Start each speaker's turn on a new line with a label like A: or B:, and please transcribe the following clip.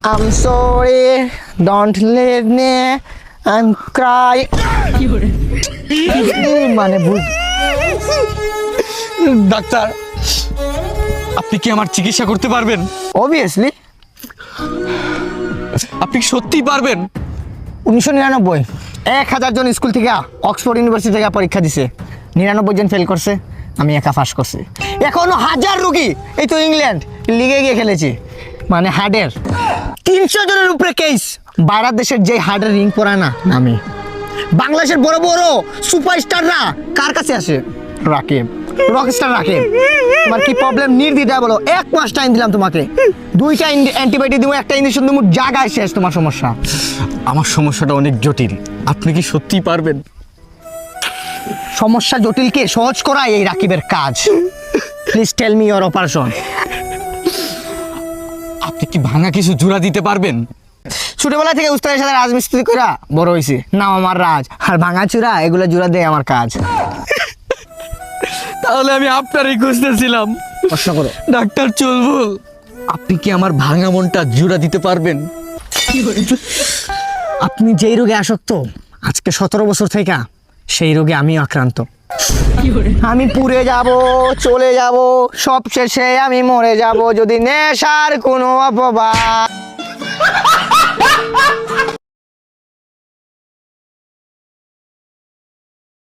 A: I'm sorry, don't leave me, I'm crying. মানে
B: doctor, আপনি কি আমার চিকিৎসা করতে পারবেন?
A: অবভিয়াসলি।
B: আপনি কি সত্যিই পারবেন?
A: 1999 1000 জন স্কুল থেকে অক্সফোর্ড ইউনিভার্সিটি থেকে পরীক্ষা দিছে, 99 জন ফেল করছে, আমি একা পাস করছি। এখনো 1000 রোগী এই তো ইংল্যান্ড লিগে গিয়ে খেলেছে, মানে হার্টের 300 জনের উপরে কেস। বাইরের দেশের যে হার্টের রিং পড়ায় না আমি। বাংলাদেশের বড় বড় সুপারস্টাররা কার কাছে আসে? রাকিব, রকস্টার রাকিব। তোমার কি প্রবলেম নির্দ্বিধায় বলো, 1 মাস টাইম দিলাম তোমাকে, 2টা অ্যান্টিবায়োটিক দিব, একটা ইঞ্জেকশন দিব, জায়গায় শেষ তোমার সমস্যা।
B: আমার সমস্যাটা অনেক জটিল, আপনি কি সত্যিই পারবেন?
A: সমস্যা জটিলকে সহজ করাই এই রাকিবের কাজ। Please tell me your operation.
B: আপনি কি ভাঙা কিছু জোড়া দিতে পারবেন?
A: ছোটবেলা থেকে উস্তাদের সাথে রাজমিস্ত্রি করে বড় হয়েছে, নাম আমার রাজ, আর ভাঙা চূড়া এগুলো জোড়া দেয় আমার কাজ।
B: তাহলে আমি আপনারই খুঁজতেছিলাম।
A: প্রশ্ন করো।
B: ডাক্তার চুলবুল, আপনি কি আমার ভাঙা মনটা জোড়া দিতে পারবেন?
A: আপনি যেই রোগে আসক্ত আজকে 17 বছর থেকে, সেই রোগে আমিও আক্রান্ত। আমি পুড়ে যাব, চলে যাব, সব শেষে আমি মরে যাব যদি নেশার কোনো অপবাদ।